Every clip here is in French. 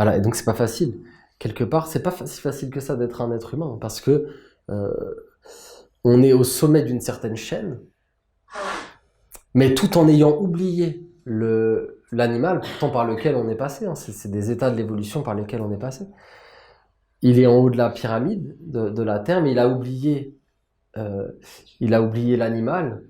Voilà, et donc c'est pas facile. Quelque part, c'est pas si facile que ça d'être un être humain, parce que euh, on est au sommet d'une certaine chaîne, mais tout en ayant oublié l'animal pourtant par lequel on est passé. Hein, c'est des états de l'évolution par lesquels on est passé. Il est en haut de la pyramide de la Terre, mais il a oublié l'animal.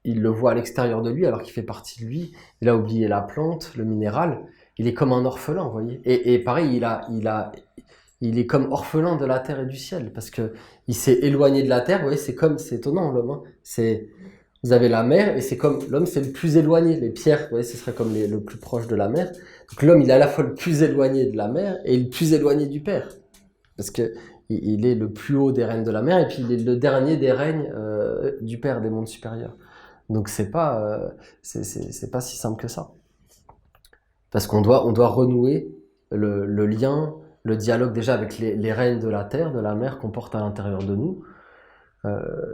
Il le voit à l'extérieur de lui alors qu'il fait partie de lui. Il a oublié la plante, le minéral. Il est comme un orphelin, vous voyez. Et pareil, il est comme orphelin de la terre et du ciel parce que il s'est éloigné de la terre. Vous voyez, c'est étonnant l'homme. Hein. Vous avez la mer et c'est comme l'homme, c'est le plus éloigné. Les pierres, vous voyez, ce serait comme le plus proche de la mer. Donc l'homme, il est à la fois le plus éloigné de la mer et le plus éloigné du père parce que il est le plus haut des règnes de la mer et puis il est le dernier des règnes du père, des mondes supérieurs. Donc c'est pas si simple que ça. Parce on doit renouer le lien, le dialogue déjà avec les règnes de la terre, de la mer qu'on porte à l'intérieur de nous,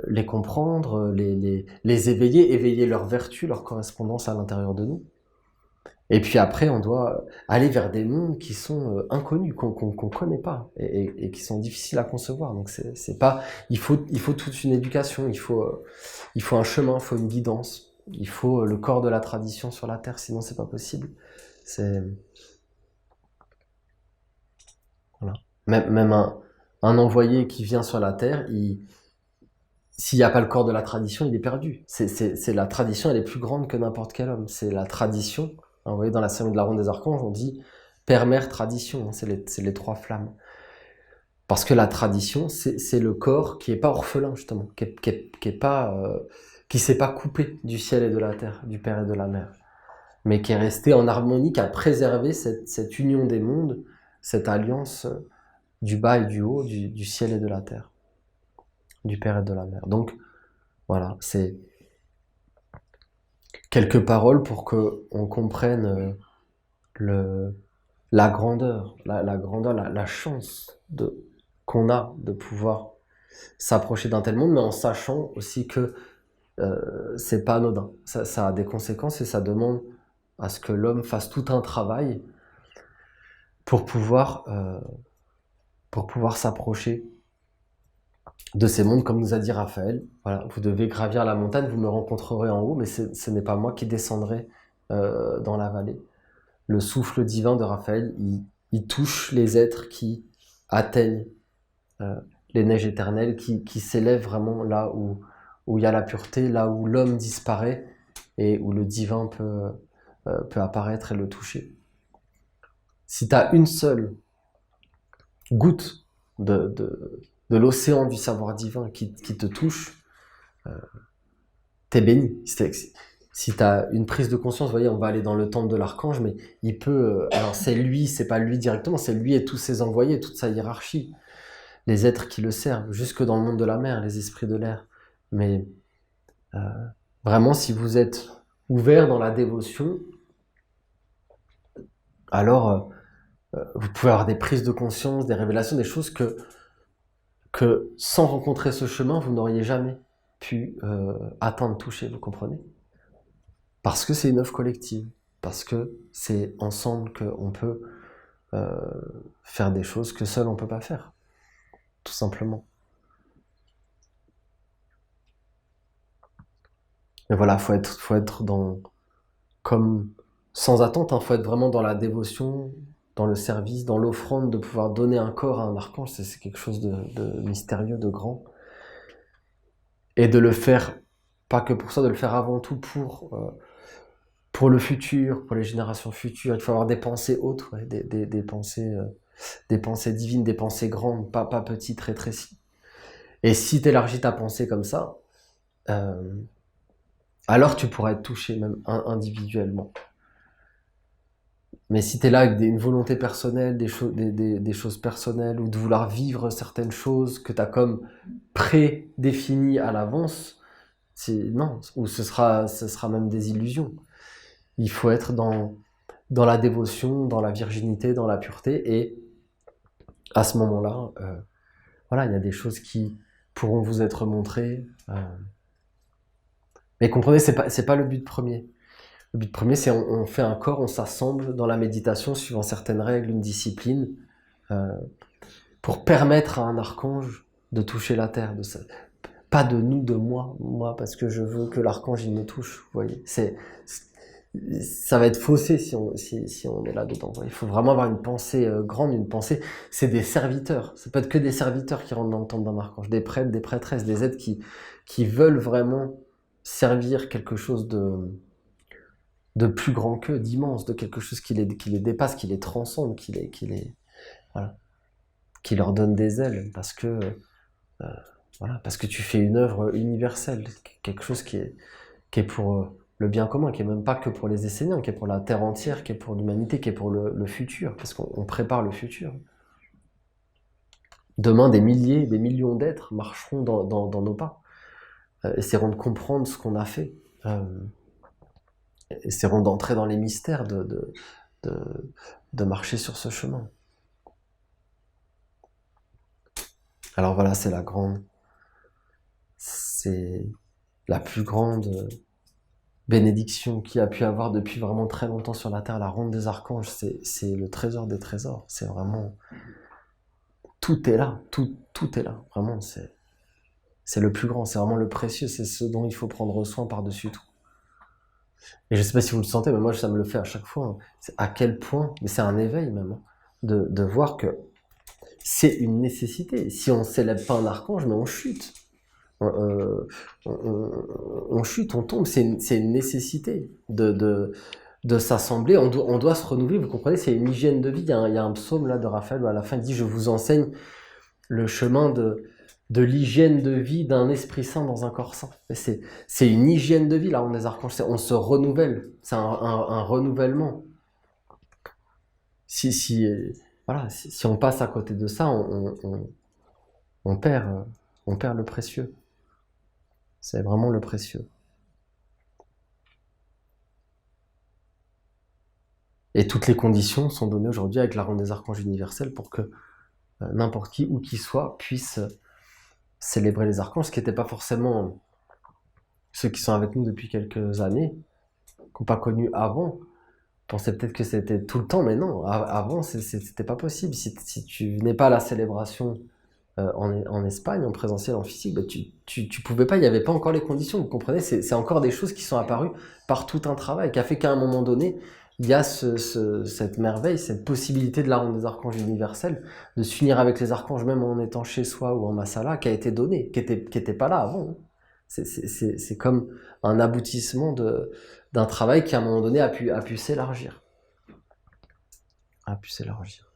les comprendre, les éveiller, éveiller leurs vertus, leur correspondance à l'intérieur de nous. Et puis après, on doit aller vers des mondes qui sont inconnus, qu'on connaît pas, et qui sont difficiles à concevoir. Donc c'est pas, il faut toute une éducation, il faut un chemin, il faut une guidance, il faut le corps de la tradition sur la terre, sinon c'est pas possible. C'est voilà. Même un envoyé qui vient sur la terre, s'il n'y a pas le corps de la tradition, il est perdu. C'est la tradition, elle est plus grande que n'importe quel homme. C'est la tradition. Hein, vous voyez, dans la cérémonie de la ronde des archanges, on dit père, mère, tradition. Hein, c'est les trois flammes. Parce que la tradition, c'est le corps qui est pas orphelin, justement, qui s'est pas coupé du ciel et de la terre, du père et de la mère, mais qui est resté en harmonie, qui a préservé cette union des mondes, cette alliance du bas et du haut, du ciel et de la terre, du père et de la mère. Donc, voilà, c'est quelques paroles pour que on comprenne la grandeur, la chance qu'on a de pouvoir s'approcher d'un tel monde, mais en sachant aussi que c'est pas anodin. Ça a des conséquences et ça demande à ce que l'homme fasse tout un travail pour pouvoir s'approcher de ces mondes, comme nous a dit Raphaël. Voilà, vous devez gravir la montagne, vous me rencontrerez en haut, mais ce n'est pas moi qui descendrai dans la vallée. Le souffle divin de Raphaël, il touche les êtres qui atteignent les neiges éternelles, qui s'élèvent vraiment là où il y a la pureté, là où l'homme disparaît et où le divin peut apparaître et le toucher. Si tu as une seule goutte de l'océan du savoir divin qui te touche, t'es béni. Si tu as une prise de conscience, vous voyez, on va aller dans le temple de l'archange, mais il peut... alors c'est pas lui directement, c'est lui et tous ses envoyés, toute sa hiérarchie, les êtres qui le servent, jusque dans le monde de la mer, les esprits de l'air. Mais vraiment, si vous êtes ouvert dans la dévotion, alors vous pouvez avoir des prises de conscience, des révélations, des choses que sans rencontrer ce chemin, vous n'auriez jamais pu atteindre, toucher, vous comprenez? Parce que c'est une œuvre collective, parce que c'est ensemble qu'on peut faire des choses que seul on peut pas faire, tout simplement. Et voilà, faut être dans, comme, sans attente, hein, faut être vraiment dans la dévotion, dans le service, dans l'offrande, de pouvoir donner un corps à un archange, c'est quelque chose de mystérieux, de grand. Et de le faire, pas que pour ça, de le faire avant tout pour le futur, pour les générations futures. Il faut avoir des pensées hautes, ouais, des pensées divines, des pensées grandes, pas petites, rétrécies. Et si tu élargis ta pensée comme ça, alors tu pourras être touché même individuellement. Mais si tu es là avec une volonté personnelle, des choses personnelles, ou de vouloir vivre certaines choses que tu as comme prédéfinies à l'avance, non, ou ce sera même des illusions. Il faut être dans la dévotion, dans la virginité, dans la pureté, et à ce moment-là, voilà, il y a des choses qui pourront vous être montrées. Mais comprenez, c'est pas le but premier. Le but premier, c'est on fait un corps, on s'assemble dans la méditation suivant certaines règles, une discipline, pour permettre à un archange de toucher la terre. Pas de nous, de moi, parce que je veux que l'archange il me touche. Vous voyez, ça va être faussé si on est là-dedans. Il faut vraiment avoir une pensée grande, une pensée. C'est des serviteurs. Ça peut être que des serviteurs qui rentrent dans le temple d'un archange, des prêtres, des prêtresses, des êtres qui veulent vraiment servir quelque chose de plus grand qu'eux, d'immense, de quelque chose qui les dépasse, qui les transcende, voilà, qui leur donne des ailes, parce que tu fais une œuvre universelle, quelque chose qui est pour le bien commun, qui est même pas que pour les Esséniens, qui est pour la terre entière, qui est pour l'humanité, qui est pour le futur, parce qu'on prépare le futur. Demain, des milliers, des millions d'êtres marcheront dans nos pas, essaieront de comprendre ce qu'on a fait, essaieront d'entrer dans les mystères, de marcher sur ce chemin. Alors voilà, c'est la plus grande bénédiction qu'il a pu avoir depuis vraiment très longtemps sur la terre, la ronde des archanges, c'est le trésor des trésors. C'est vraiment... Tout est là, tout est là. Vraiment, c'est le plus grand, c'est vraiment le précieux, c'est ce dont il faut prendre soin par-dessus tout. Et je sais pas si vous le sentez, mais moi ça me le fait à chaque fois. Hein. C'est à quel point, mais c'est un éveil même, hein, de voir que c'est une nécessité. Si on célèbre pas un archange, mais on chute. On chute, on tombe, c'est une nécessité de s'assembler, on doit se renouveler, vous comprenez, c'est une hygiène de vie. Il y a un psaume là de Raphaël où à la fin il dit « Je vous enseigne le chemin de l'hygiène de vie d'un esprit saint dans un corps saint ». C'est une hygiène de vie, là, on est archanges, on se renouvelle, c'est un renouvellement. Si on passe à côté de ça, on perd le précieux. C'est vraiment le précieux. Et toutes les conditions sont données aujourd'hui avec la ronde des archanges universels pour que n'importe qui, où qu'il soit, puisse célébrer les archanges, ce qui n'était pas forcément ceux qui sont avec nous depuis quelques années, qui n'ont pas connu avant, pensaient peut-être que c'était tout le temps, mais non, avant c'était pas possible. Si tu venais pas à la célébration en Espagne, en présentiel, en physique, bah, tu pouvais pas, il n'y avait pas encore les conditions, vous comprenez, c'est encore des choses qui sont apparues par tout un travail, qui a fait qu'à un moment donné, il y a cette merveille, cette possibilité de la ronde des archanges universels, de s'unir avec les archanges même en étant chez soi ou en Masala, qui a été donnée, qui était pas là avant. Hein. C'est comme un aboutissement d'un travail qui à un moment donné a pu s'élargir. A pu s'élargir.